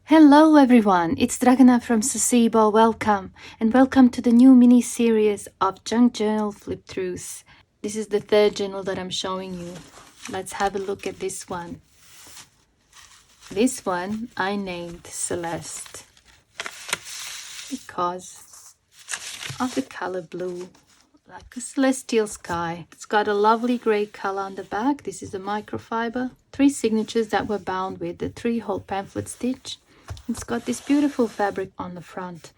Hello everyone, it's Dragana from Saacibo. Welcome and welcome to the new mini series of junk journal flip throughs. This is the third journal that I'm showing you. Let's have a look at this one. This one I named Celeste because of the color blue, like a celestial sky. It's got a lovely grey color on the back. This is a microfiber. 3 signatures that were bound with the 3-hole pamphlet stitch. It's got this beautiful fabric on the front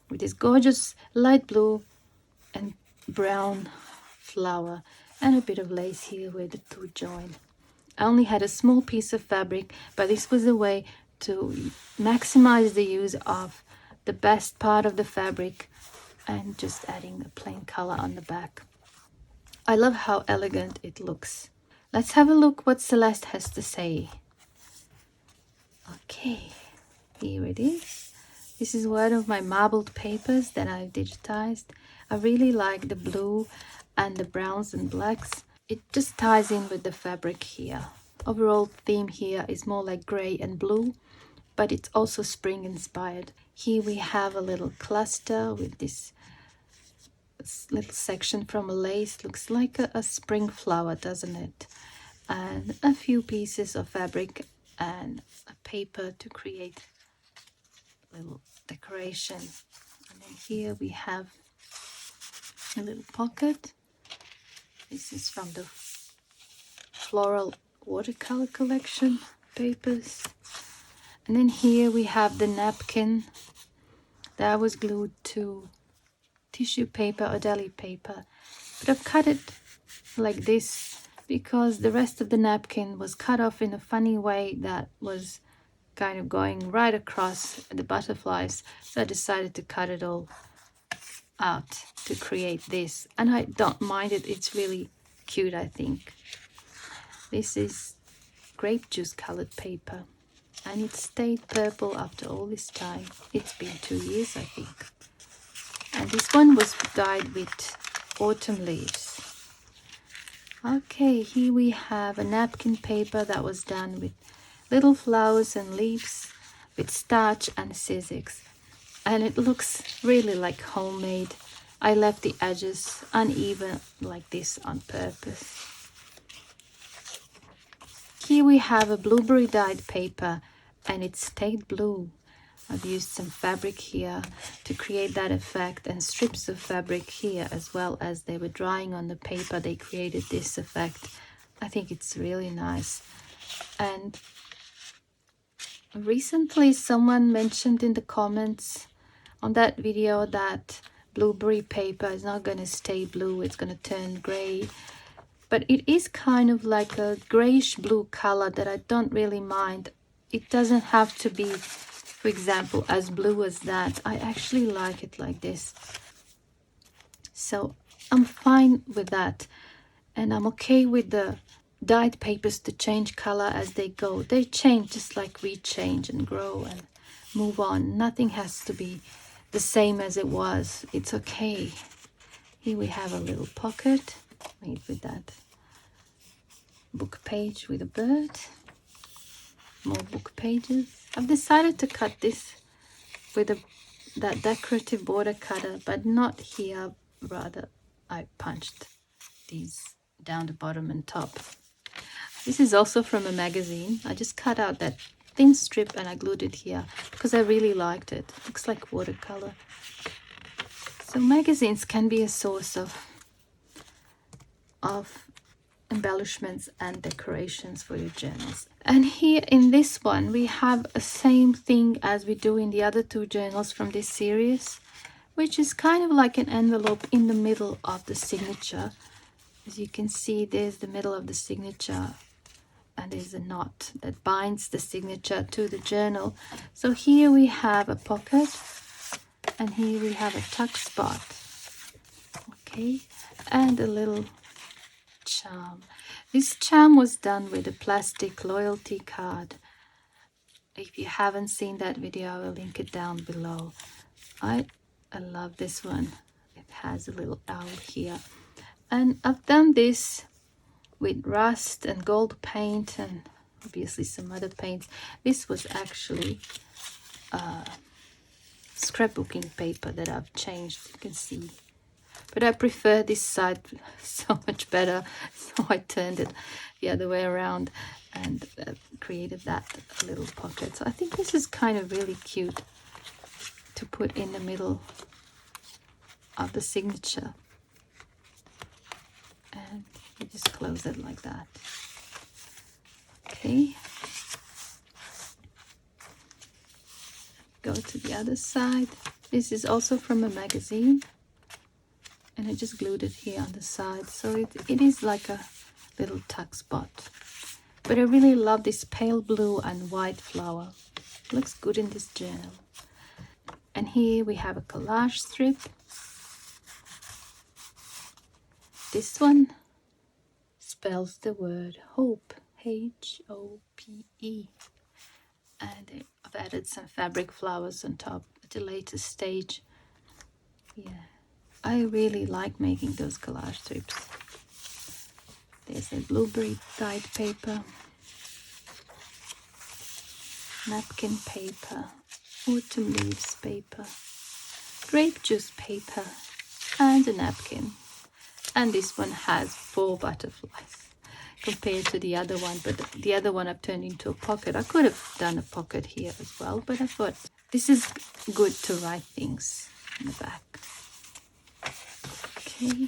with this gorgeous light blue and brown flower and a bit of lace here where the two join. I only had a small piece of fabric, but this was a way to maximize the use of the best part of the fabric and just adding a plain color on the back. I love how elegant it looks. Let's have a look what Celeste has to say. Okay. Here it is. This is one of my marbled papers that I've digitized. I really like the blue and the browns and blacks. It just ties in with the fabric here. Overall theme here is more like gray and blue, but it's also spring inspired. Here we have a little cluster with this little section from a lace. Looks like a spring flower, doesn't it? And a few pieces of fabric and a paper to create little decoration. And then here we have a little pocket. This is from the Floral Watercolor collection papers. And then here we have the napkin that was glued to tissue paper or deli paper, but I've cut it like this because the rest of the napkin was cut off in a funny way that was kind of going right across the butterflies, so I decided to cut it all out to create this, and I don't mind it. It's really cute, I think. This is grape juice colored paper and it stayed purple after all this time. It's been 2 years, I think. And this one was dyed with autumn leaves. Okay, here we have a napkin paper that was done with little flowers and leaves with starch and scissors, and it looks really like homemade. I left the edges uneven like this on purpose. Here we have a blueberry dyed paper and it stayed blue. I've used some fabric here to create that effect, and strips of fabric here as well. As they were drying on the paper, they created this effect. I think it's really nice. And recently someone mentioned in the comments on that video that blueberry paper is not going to stay blue, it's going to turn gray, but it is kind of like a grayish blue color that I don't really mind. It doesn't have to be, for example, as blue as that. I actually like it like this, so I'm fine with that, and I'm okay with the dyed papers to change color as they go. They change just like we change and grow and move on. Nothing has to be the same as it was. It's okay. Here we have a little pocket made with that book page with a bird. More book pages. I've decided to cut this with that decorative border cutter, but not here. Rather, I punched these down the bottom and top. This is also from a magazine. I just cut out that thin strip and I glued it here because I really liked it. Looks like watercolor. So magazines can be a source of embellishments and decorations for your journals. And here in this one we have the same thing as we do in the other 2 journals from this series, which is kind of like an envelope in the middle of the signature. As you can see, there's the middle of the signature and there's a knot that binds the signature to the journal. So here we have a pocket and here we have a tuck spot, okay, and a little charm. This charm was done with a plastic loyalty card. If you haven't seen that video, I will link it down below. I love this one. It has a little owl here, and I've done this with rust and gold paint and obviously some other paints. This was actually scrapbooking paper that I've changed, you can see. But I prefer this side so much better, so I turned it the other way around and created that little pocket. So I think this is kind of really cute to put in the middle of the signature. And you just close it like that. Okay. Go to the other side. This is also from a magazine. And I just glued it here on the side. So it is like a little tuck spot. But I really love this pale blue and white flower. It looks good in this journal. And here we have a collage strip. This one spells the word hope, H-O-P-E. And I've added some fabric flowers on top at the latest stage. Yeah, I really like making those collage strips. There's a blueberry dyed paper, napkin paper, autumn leaves paper, grape juice paper, and a napkin. And this one has 4 butterflies compared to the other one, but the other one I've turned into a pocket. I could have done a pocket here as well, but I thought this is good to write things in the back. Okay,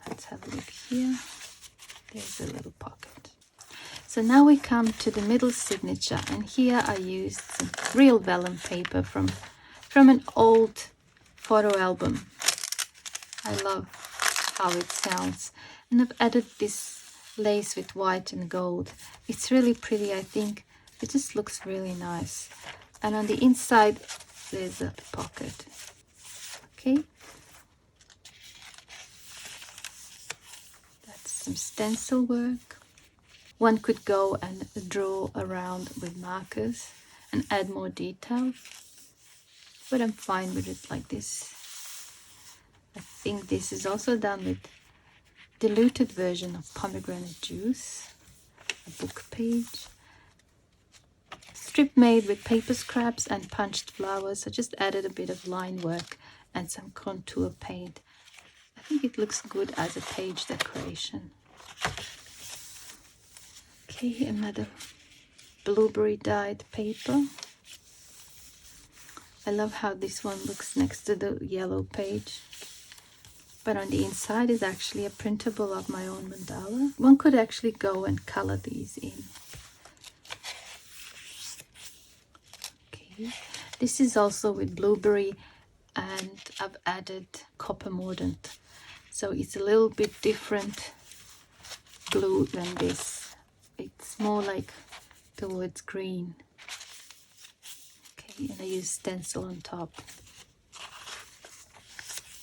let's have a look here. There's a little pocket. So now we come to the middle signature, and here I used some real vellum paper from an old photo album. I love how it sounds. And I've added this lace with white and gold. It's really pretty, I think. It just looks really nice. And on the inside, there's a pocket. Okay. That's some stencil work. One could go and draw around with markers and add more detail. But I'm fine with it like this. I think this is also done with diluted version of pomegranate juice, a book page, strip made with paper scraps and punched flowers. I just added a bit of line work and some contour paint. I think it looks good as a page decoration. Okay, another blueberry dyed paper. I love how this one looks next to the yellow page. But on the inside is actually a printable of my own mandala. One could actually go and color these in. Okay, this is also with blueberry, and I've added copper mordant. So it's a little bit different blue than this. It's more like towards green. Okay, and I use stencil on top.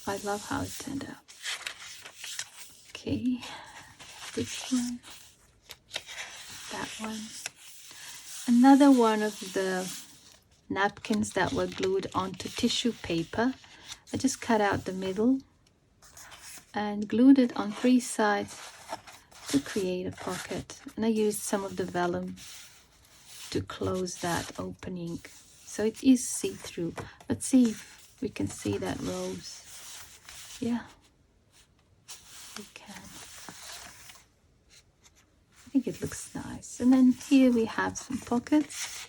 I love how it turned out. Okay, this one, that one. Another one of the napkins that were glued onto tissue paper. I just cut out the middle and glued it on 3 sides to create a pocket. And I used some of the vellum to close that opening. So it is see-through. Let's see if we can see that rose. Yeah, we can. I think it looks nice. And then here we have some pockets.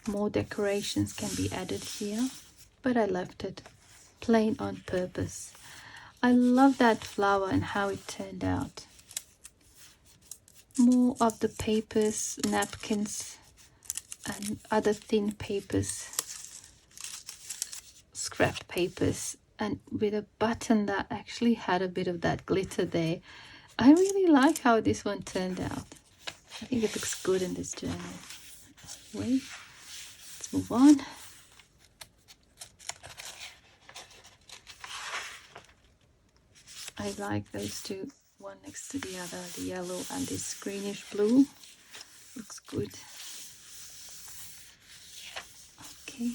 More decorations can be added here, but I left it plain on purpose. I love that flower and how it turned out. More of the papers, napkins, and other thin papers, scrap papers, and with a button that actually had a bit of that glitter there. I really like how this one turned out. I think it looks good in this journal. Wait, let's move on. I like those two, one next to the other, the yellow and this greenish blue. Looks good. Okay,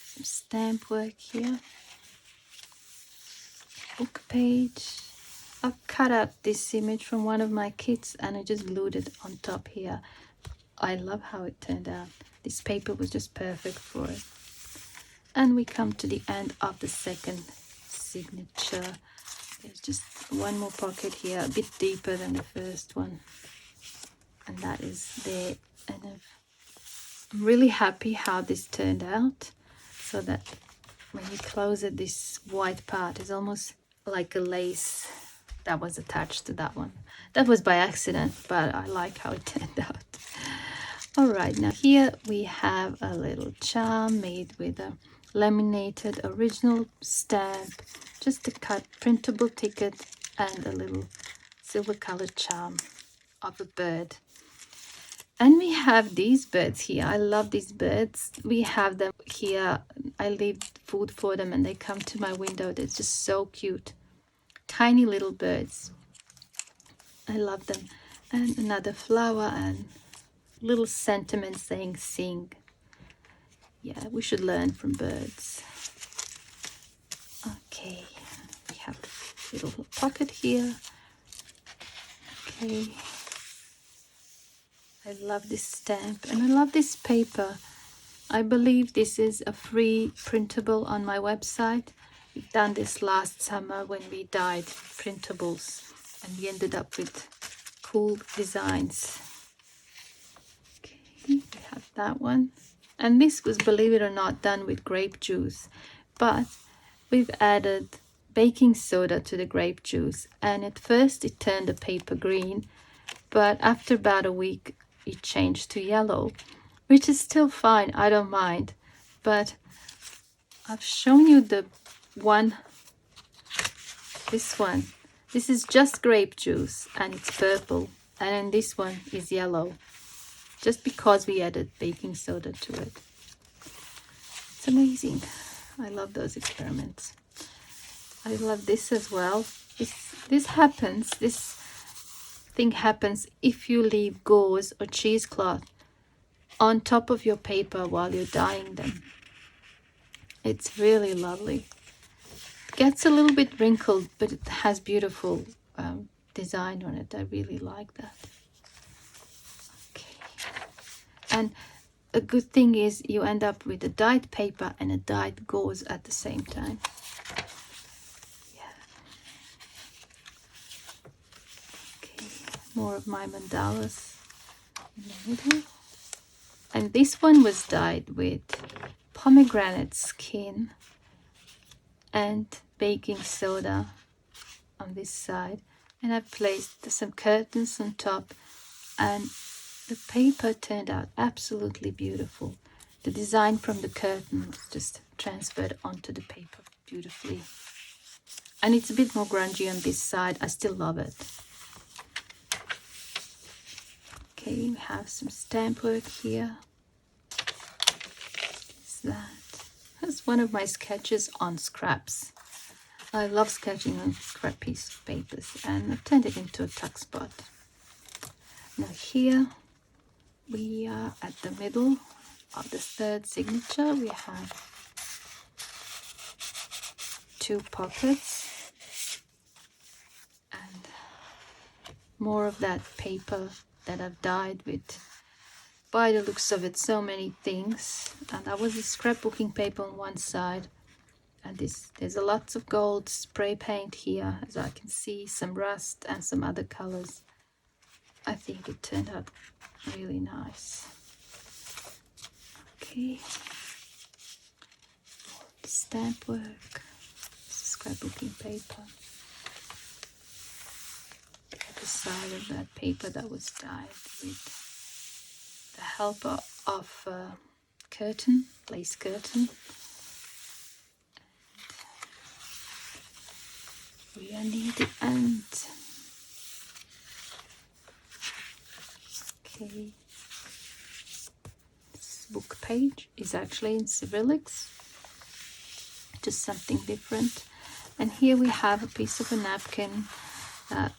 some stamp work here. Book page. I've cut out this image from one of my kits and I just glued it on top here. I love how it turned out. This paper was just perfect for it. And we come to the end of the second signature. There's just one more pocket here, a bit deeper than the first one. And that is there. And I'm really happy how this turned out. So that when you close it, this white part is almost like a lace that was attached to that one. That was by accident, but I like how it turned out. All right, now here we have a little charm made with a laminated original stamp, just a cut printable ticket and a little silver colored charm of a bird. And we have these birds here. I love these birds. We have them here. I leave food for them and they come to my window. They're just so cute. Tiny little birds. I love them. And another flower and little sentiment saying sing. Yeah, we should learn from birds. Okay, we have a little pocket here. Okay. I love this stamp and I love this paper. I believe this is a free printable on my website. We've done this last summer when we dyed printables and we ended up with cool designs. Okay, we have that one. And this was, believe it or not, done with grape juice. But we've added baking soda to the grape juice. And at first it turned the paper green. But after about a week, it changed to yellow, which is still fine. I don't mind. But I've shown you the one, this one. This is just grape juice and it's purple. And then this one is yellow, just because we added baking soda to it. It's amazing. I love those experiments. I love this as well. This happens. This thing happens if you leave gauze or cheesecloth on top of your paper while you're dyeing them. It's really lovely. It gets a little bit wrinkled, but it has beautiful design on it. I really like that. Okay. And a good thing is you end up with a dyed paper and a dyed gauze at the same time. More of my mandalas in the middle. And this one was dyed with pomegranate skin and baking soda on this side. And I've placed some curtains on top and the paper turned out absolutely beautiful. The design from the curtain was just transferred onto the paper beautifully. And it's a bit more grungy on this side. I still love it. Okay, we have some stamp work here. What's that? That's one of my sketches on scraps. I love sketching on scrap piece of papers and I've turned it into a tuck spot. Now here we are at the middle of the third signature. We have two pockets and more of that paper that I've dyed with, by the looks of it, so many things. And that was a scrapbooking paper on one side, and there's a lots of gold spray paint here, as I can see, some rust and some other colors. I think it turned out really nice. Okay, the stamp work, scrapbooking paper. The side of that paper that was dyed with the help of curtain, lace curtain. And we are near the end. Okay, this book page is actually in Cyrillics, just something different. And here we have a piece of a napkin that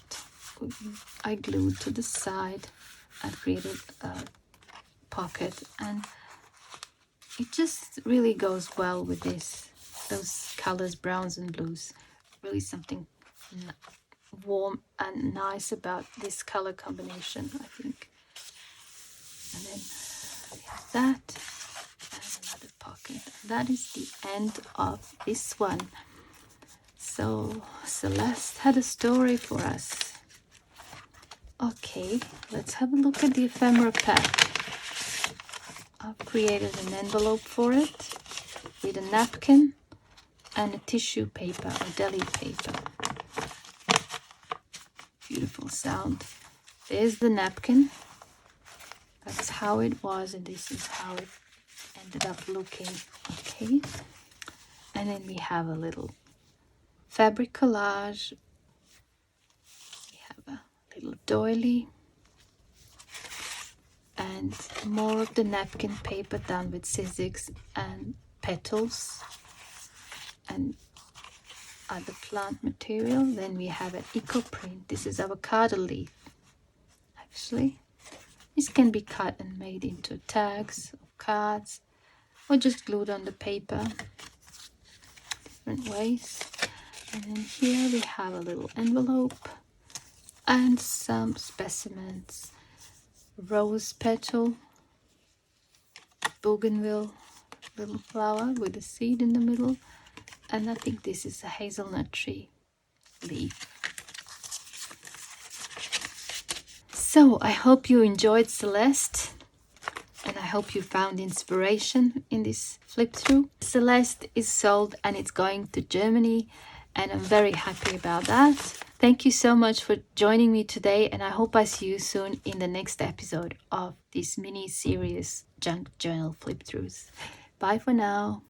I glued to the side and created a pocket, and it just really goes well with those colors, browns and blues. Really something warm and nice about this color combination, I think. And then we have that and another pocket. That is the end of this one. So Celeste had a story for us. Okay, let's have a look at the ephemera pack. I've created an envelope for it with a napkin and a tissue paper or deli paper. Beautiful sound. There's the napkin. That's how it was, and this is how it ended up looking. Okay, and then we have a little fabric collage. We have a little doily and more of the napkin paper done with scissors and petals and other plant material. Then we have an eco print. This is avocado leaf. Actually, this can be cut and made into tags or cards or just glued on the paper, different ways. And then here we have a little envelope and some specimens. Rose petal, bougainville, little flower with a seed in the middle, and I think this is a hazelnut tree leaf. So I hope you enjoyed Celeste, and I hope you found inspiration in this flip through. Celeste is sold and it's going to Germany, and I'm very happy about that. Thank you so much for joining me today, and I hope I see you soon in the next episode of this mini series Junk Journal flip throughs. Bye for now.